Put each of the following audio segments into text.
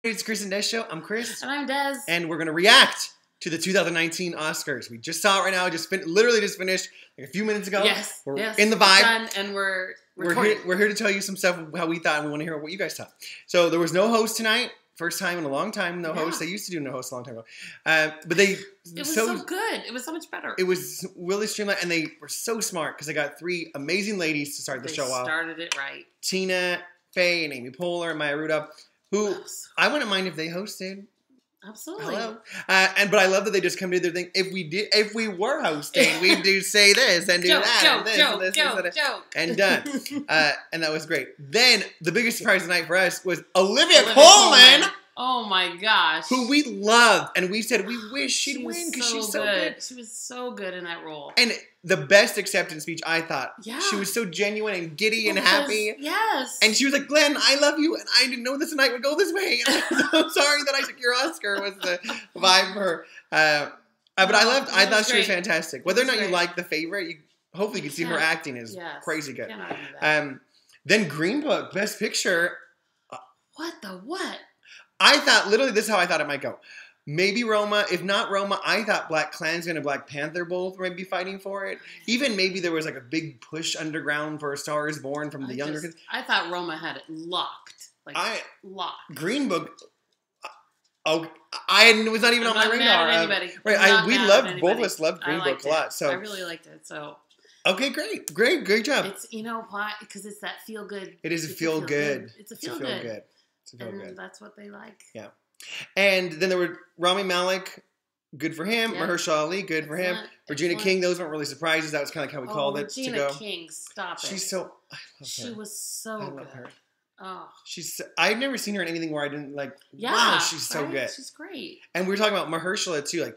It's Chris and Des Show. I'm Chris. And I'm Des. And we're going to react to the 2019 Oscars. We just saw it right now. Literally just finished like a few minutes ago. Yes. We're in the vibe. Done, and we're here to tell you some stuff, how we thought, and we want to hear what you guys thought. So there was no host tonight. First time in a long time, no host. They used to do no host a long time ago. But it was so good. It was so much better. It was really streamlined, and they were so smart because they got three amazing ladies to start the show off. They started it right. Tina Fey and Amy Poehler and Maya Rudolph, who I wouldn't mind if they hosted. Absolutely. Hello. But I love that they just come to their thing. If we were hosting, we'd do say this and do that and done. And that was great. Then the biggest surprise tonight for us was Olivia Colman. Oh my gosh. Who we loved, and we said we wish she'd win because she's so good. She was so good in that role. And the best acceptance speech, I thought. Yeah. She was so genuine and giddy and happy. Yes. And she was like, Glenn, I love you, and I didn't know this night would go this way. And I'm so sorry that I took your Oscar was the vibe for her. But I thought she was fantastic. Whether or not you like The Favorite, hopefully you can see her acting is crazy good. Then Green Book, Best Picture. What? I thought, literally, this is how I thought it might go. Maybe Roma. If not Roma, I thought Black Klansman and Black Panther both might be fighting for it. Even maybe there was like a big push underground for A Star is Born from the younger kids. I thought Roma had it locked. Locked. Green Book. Oh, I was not even on my radar. Right, both of us loved Green Book a lot. So I really liked it. So okay, great job. It's why, because it's that feel good. It is a feel good. It's a feel good. And that's what they like. Yeah. And then there were Rami Malek, good for him. Yeah. Mahershala Ali, good for him. Regina King, those weren't really surprises. That was kind of like how we called it to go. Regina King, stop it. She's so, I love her. She was so good. I love her. Oh. I've never seen her in anything where I didn't wow, she's so good. She's great. And we were talking about Mahershala too,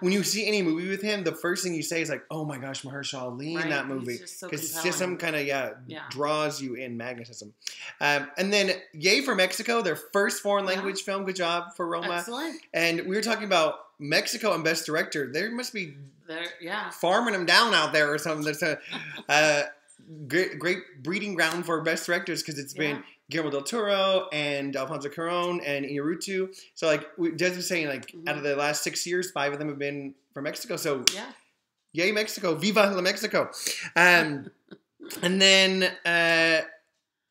when you see any movie with him, the first thing you say is oh my gosh, Mahershala Ali in that movie. Because it's just some kind of, draws you in magnetism. And then, yay for Mexico, their first foreign language film. Good job for Roma. Excellent. And we were talking about Mexico and Best Director. They must be farming them down out there or something. That's a great breeding ground for Best Directors because it's been Guillermo del Toro and Alfonso Cuarón and Iñárritu. So Des was saying out of the last 6 years, 5 of them have been from Mexico. So yay Mexico, viva la Mexico. And then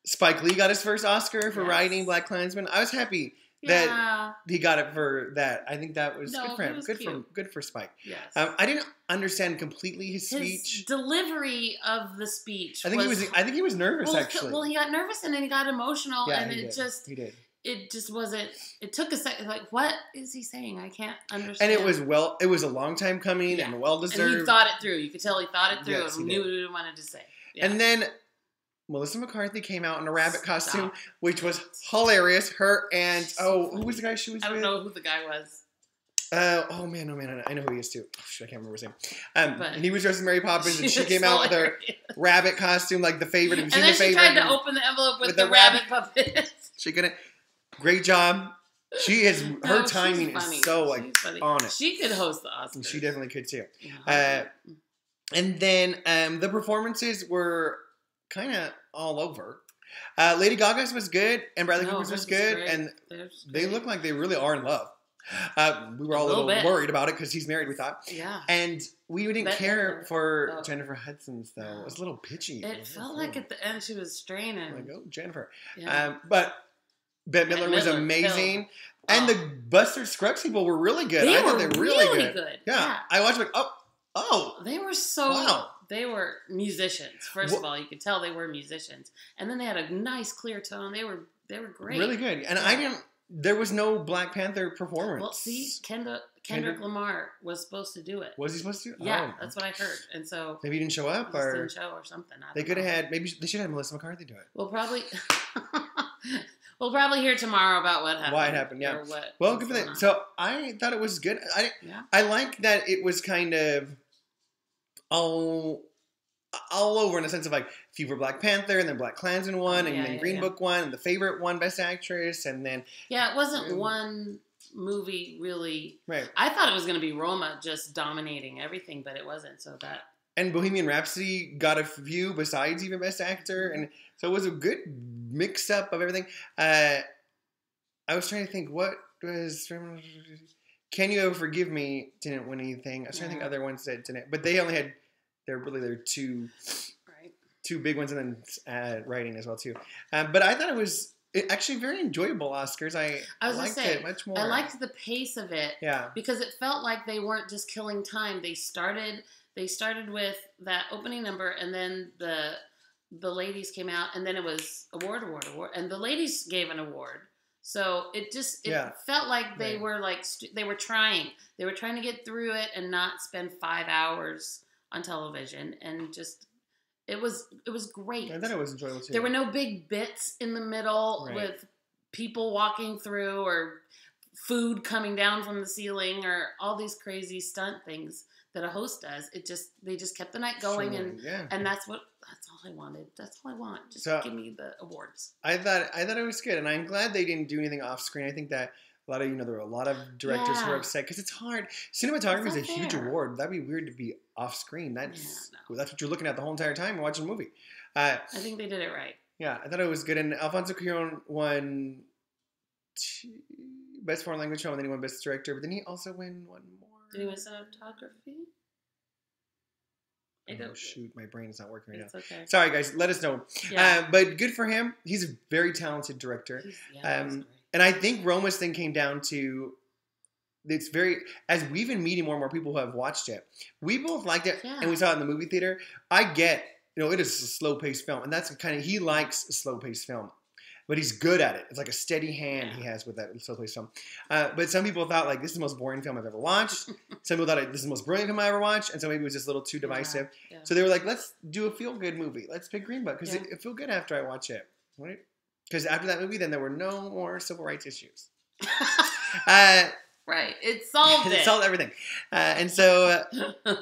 Spike Lee got his first Oscar for writing Black Klansman. I was happy that he got it for that. I think that was good for him. Good for Spike. Yes. I didn't understand completely his speech. His delivery of the speech. I think he was nervous actually. Well, he got nervous and then he got emotional, and he did. It just wasn't. It took a second. What is he saying? I can't understand. And it was a long time coming and well deserved. And he thought it through. You could tell he thought it through and knew what he wanted to say. Yeah. And then Melissa McCarthy came out in a rabbit costume, which was hilarious. Her and who was the guy she was with? I don't know who the guy was. Oh man, I know who he is too. Oh, shit, I can't remember his name. And he was dressed as Mary Poppins, and she came out with her rabbit costume, like The Favorite. And then she tried to open the envelope with the rabbit puppet. She couldn't. Great job. She is. Her timing is so on it. She could host the Oscars. She definitely could too. And then the performances were kind of all over. Lady Gaga's was good, and Bradley Cooper's was good, and they look like they really are in love. We were all a little worried about it because he's married, we thought. Yeah. And we didn't care for Jennifer Hudson's, though. It was a little pitchy. It felt like at the end she was straining. Jennifer. Yeah. But Bette Midler was amazing. And the Buster Scruggs people were really good. I thought they were really good. Yeah. I watched They were so... Wow. They were musicians. First of all, you could tell they were musicians. And then they had a nice clear tone. They were great. Really good. And there was no Black Panther performance. Well, see, Kendrick Lamar was supposed to do it. Was he supposed to? Yeah, that's what I heard. And so maybe he didn't show up, or didn't show or something. They could have had. Maybe they should have Melissa McCarthy do it. We'll probably hear tomorrow about what happened. Why it happened? Yeah. Well, good for that. So I thought it was good. I like that it was kind of all over in the sense of few for Black Panther, and then Black Klansman won, and then Green Book won, and The Favorite won Best Actress, and then it wasn't one movie really. Right. I thought it was going to be Roma just dominating everything, but it wasn't. So that And Bohemian Rhapsody got a few besides even Best Actor. And so it was a good mix-up of everything. I was trying to think what was. Can You Ever Forgive Me didn't win anything. I was trying to think other ones that didn't, but they only had. They're two big ones, and then writing as well too. But I thought it was actually very enjoyable Oscars. I liked it much more. I liked the pace of it. Yeah, because it felt like they weren't just killing time. They started with that opening number, and then the ladies came out, and then it was award, and the ladies gave an award. So it felt like they were they were trying to get through it and not spend 5 hours on television, and just it was great. I thought it was enjoyable too. There were no big bits in the middle with people walking through or food coming down from the ceiling or all these crazy stunt things that a host does. They just kept the night going, and that's all I wanted. That's all I want. Just give me the awards. I thought it was good, and I'm glad they didn't do anything off screen. I think that a lot of there were a lot of directors who were upset because it's hard. Cinematography is a huge award. That'd be weird to be off screen. That's what you're looking at the whole entire time watching a movie. I think they did it right. Yeah, I thought it was good, and Alfonso Cuarón won Best Foreign Language Film, and then he won Best Director, but then he also won one more. Did he win cinematography? Oh, shoot, my brain is not working right now. Okay. Sorry, guys. Let us know. Yeah. But good for him. He's a very talented director. And I think Roma's thing came down to it's very, as we've been meeting more and more people who have watched it, we both liked it, and we saw it in the movie theater. I get, it is a slow-paced film, and that's he likes a slow-paced film. But he's good at it. It's like a steady hand he has with that slow-paced film. But some people thought, this is the most boring film I've ever watched. Some people thought, this is the most brilliant film I ever watched. And so maybe it was just a little too divisive. Yeah. So they were like, let's do a feel-good movie. Let's pick Green Book. Because it feel good after I watch it. Right? Because after that movie, then there were no more civil rights issues. Right. It solved it. It solved everything. And so,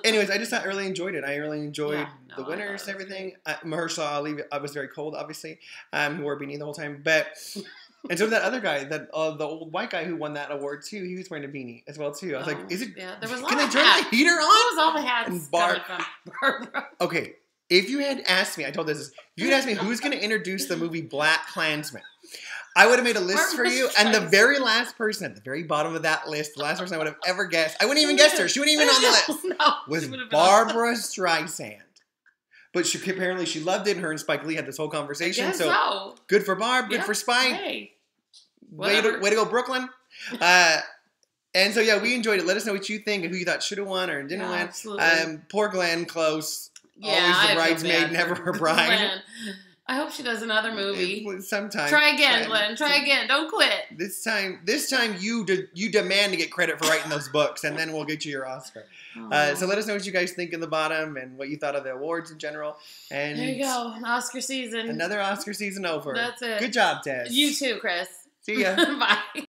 anyways, I really enjoyed it. I really enjoyed the winners and everything. Mahershala Ali, I was very cold, obviously, who wore a beanie the whole time. And so that other guy, the old white guy who won that award too, he was wearing a beanie as well too. I was like, is it? Yeah, there was a lot can of they turn the heater on? There was all the hats coming from Barbara. Okay, if you had asked me, I told this, if you had asked me who's going to introduce the movie Black Klansman, I would have made a list for you, and the very last person at the very bottom of that list, the last person I would have ever guessed, I wouldn't even guess her. She wasn't even on the list. Was Barbara Streisand. But apparently she loved it, and her and Spike Lee had this whole conversation. So good for Barb, good for Spike. Hey, way to go, Brooklyn. And so we enjoyed it. Let us know what you think and who you thought should have won or didn't win. Absolutely. Poor Glenn Close. Always the bridesmaid, never her bride. Glenn. I hope she does another movie. Sometime. Try again, Glenn. Try again. Don't quit. This time you demand to get credit for writing those books, and then we'll get you your Oscar. So let us know what you guys think in the bottom and what you thought of the awards in general. And there you go. Oscar season. Another Oscar season over. That's it. Good job, Tess. You too, Chris. See ya. Bye.